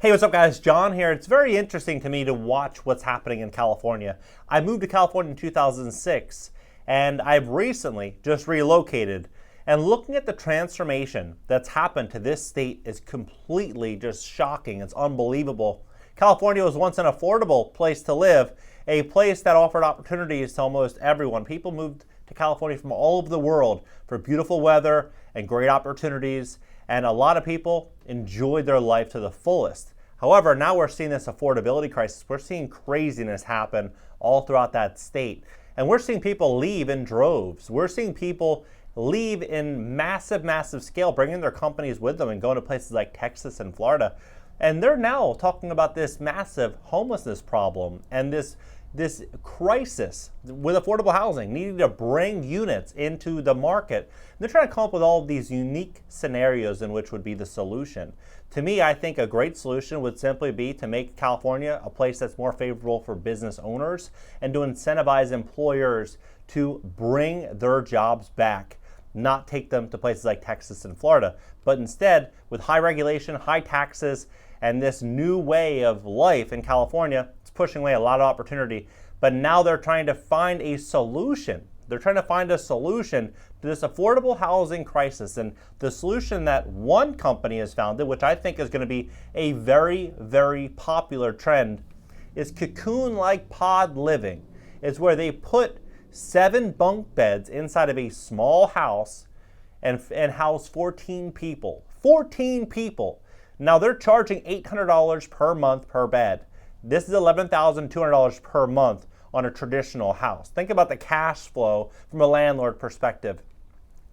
Hey, what's up guys? John here. It's very interesting to me to watch what's happening in California. I moved to California in 2006 and I've recently just relocated, and looking at the transformation that's happened to this state is completely just shocking. It's unbelievable. California was once an affordable place to live, a place that offered opportunities to almost everyone. People moved to California from all over the world for beautiful weather and great opportunities, and a lot of people enjoyed their life to the fullest. However, now we're seeing this affordability crisis. We're seeing craziness happen all throughout that state. And we're seeing people leave in droves. We're seeing people leave in massive scale, bringing their companies with them and going to places like Texas and Florida. And they're now talking about this massive homelessness problem and this crisis with affordable housing, needing to bring units into the market. They're trying to come up with all of these unique scenarios in which would be the solution. To me, I think a great solution would simply be to make California a place that's more favorable for business owners and to incentivize employers to bring their jobs back, not take them to places like Texas and Florida, but instead, with high regulation, high taxes, and this new way of life in California, it's pushing away a lot of opportunity. But now they're trying to find a solution. They're trying to find a solution to this affordable housing crisis. And the solution that one company has founded, which I think is going to be a very popular trend, is cocoon-like pod living. It's where they put 7 bunk beds inside of a small house and house 14 people. 14 people. Now they're charging $800 per month per bed. This is $11,200 per month on a traditional house. Think about the cash flow from a landlord perspective.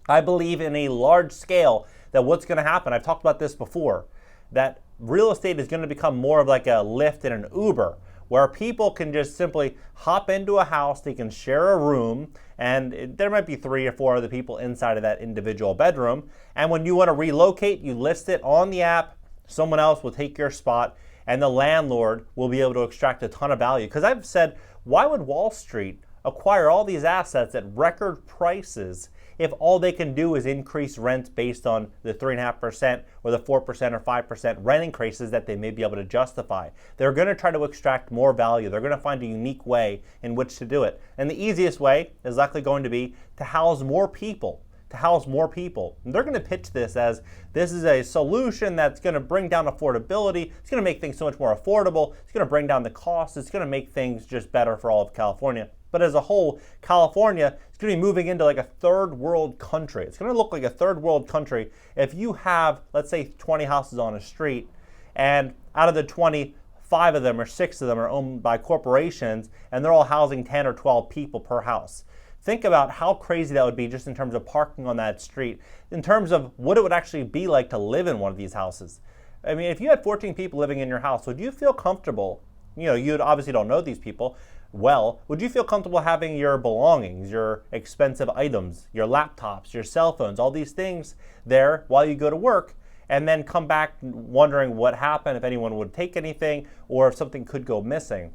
I believe in a large scale that what's going to happen, I've talked about this before, that real estate is going to become more of like a Lyft and an Uber, where people can just simply hop into a house, they can share a room, and there might be 3 or 4 other people inside of that individual bedroom. And when you want to relocate, you list it on the app, someone else will take your spot, and the landlord will be able to extract a ton of value. Because I've said, why would Wall Street acquire all these assets at record prices if all they can do is increase rent based on the 3.5% or the 4% or 5% rent increases that they may be able to justify? They're going to try to extract more value. They're going to find a unique way in which to do it. And the easiest way is likely going to be to house more people. And they're going to pitch this as this is a solution that's going to bring down affordability. It's going to make things so much more affordable. It's going to bring down the costs. It's going to make things just better for all of California. But as a whole, California is going to be moving into like a third world country. It's going to look like a third world country if you have, let's say, 20 houses on a street, and out of the 20, 5 of them or 6 of them are owned by corporations, and they're all housing 10 or 12 people per house. Think about how crazy that would be just in terms of parking on that street, in terms of what it would actually be like to live in one of these houses. I mean, if you had 14 people living in your house, would you feel comfortable? You know, you obviously don't know these people well. Would you feel comfortable having your belongings, your expensive items, your laptops, your cell phones, all these things there while you go to work, and then come back wondering what happened, if anyone would take anything, or if something could go missing?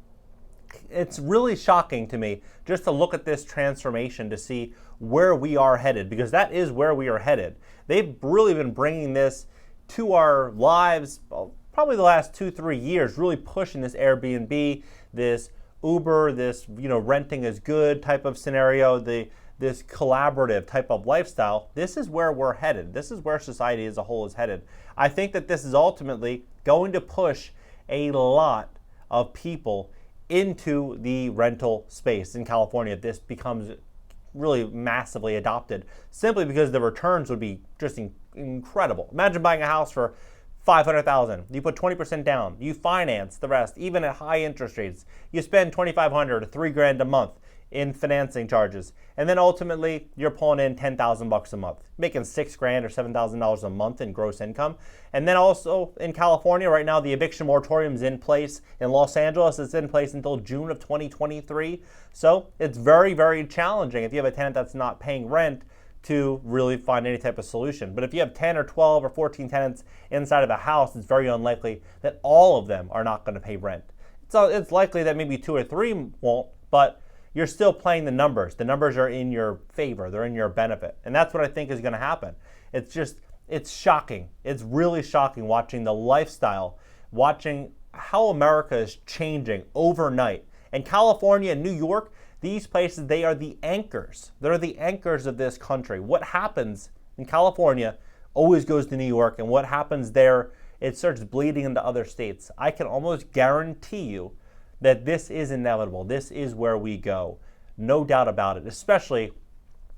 It's really shocking to me just to look at this transformation to see where we are headed, because that is where we are headed. They've really been bringing this to our lives probably the last 2-3 years, really pushing this Airbnb, this Uber, this renting is good type of scenario, this collaborative type of lifestyle. This is where we're headed. This is where society as a whole is headed. I think that this is ultimately going to push a lot of people into the rental space in California if this becomes really massively adopted, simply because the returns would be just incredible. Imagine buying a house for $500,000. You put 20% down. You finance the rest, even at high interest rates. You spend $2,500 to $3,000 a month in financing charges, and then ultimately you're pulling in $10,000 a month, making $6,000 or $7,000 a month in gross income. And then also in California right now, the eviction moratorium is in place. In Los Angeles, it's in place until June of 2023. So it's very challenging if you have a tenant that's not paying rent to really find any type of solution. But if you have 10 or 12 or 14 tenants inside of a house, it's very unlikely that all of them are not going to pay rent. So it's likely that maybe 2 or 3 won't, but you're still playing the numbers. The numbers are in your favor. They're in your benefit. And that's what I think is going to happen. It's shocking. It's really shocking watching the lifestyle watching how America is changing overnight. And California and New York, these places, they are the anchors. They're the anchors of this country. What happens in California always goes to New York, and what happens there, it starts bleeding into other states. I can almost guarantee you that this is inevitable. This is where we go. No doubt about it, especially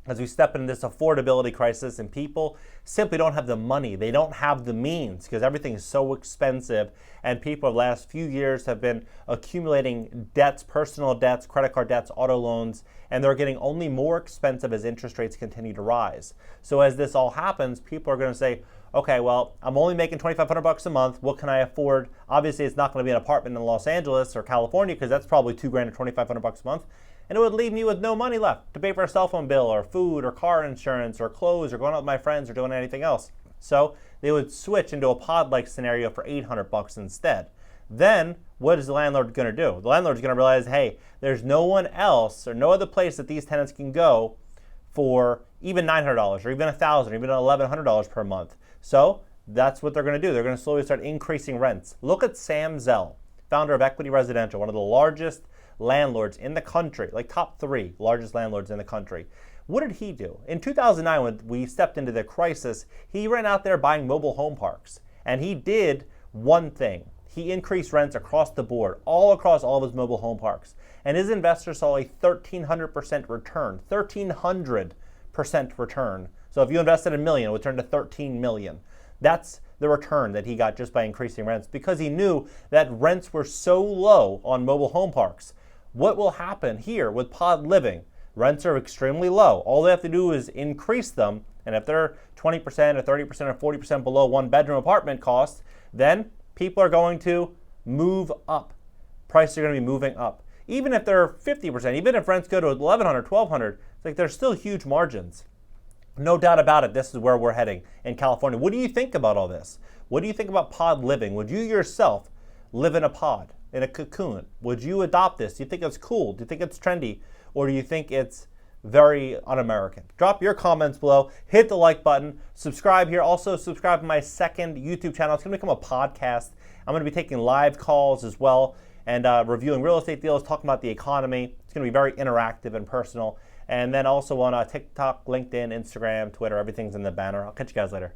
as we step into this affordability crisis and people simply don't have the money. They don't have the means because everything is so expensive, and people the last few years have been accumulating debts, personal debts, credit card debts, auto loans, and they're getting only more expensive as interest rates continue to rise. So as this all happens, people are going to say, okay, well, I'm only making $2,500 a month. What can I afford? Obviously, it's not going to be an apartment in Los Angeles or California because that's probably $2,000 or $2,500 a month. And it would leave me with no money left to pay for a cell phone bill or food or car insurance or clothes or going out with my friends or doing anything else. So they would switch into a pod-like scenario for $800 instead. Then what is the landlord going to do? The landlord's going to realize, hey, there's no one else or no other place that these tenants can go for even $900 or even $1,000 or even $1,100 per month. So that's what they're going to do. They're going to slowly start increasing rents. Look at Sam Zell, founder of Equity Residential, one of the largest landlords in the country, like top 3 largest landlords in the country. What did he do? In 2009, when we stepped into the crisis, he ran out there buying mobile home parks. And he did one thing. He increased rents across the board, all across all of his mobile home parks. And his investors saw a 1,300% return. 1,300% return. So if you invested $1 million, it would turn to $13 million. That's the return that he got just by increasing rents, because he knew that rents were so low on mobile home parks. What will happen here with pod living? Rents are extremely low. All they have to do is increase them, and if they're 20% or 30% or 40% below one-bedroom apartment cost, then people are going to move up. Prices are going to be moving up. Even if they're 50%, even if rents go to $1,100, $1,200, it's like there's still huge margins. No doubt about it, this is where we're heading in California. What do you think about all this? What do you think about pod living? Would you yourself live in a pod, in a cocoon? Would you adopt this? Do you think it's cool? Do you think it's trendy? Or do you think it's very un-American? Drop your comments below. Hit the like button. Subscribe here. Also, subscribe to my second YouTube channel. It's going to become a podcast. I'm going to be taking live calls as well and reviewing real estate deals, talking about the economy. It's going to be very interactive and personal. And then also on TikTok, LinkedIn, Instagram, Twitter, everything's in the banner. I'll catch you guys later.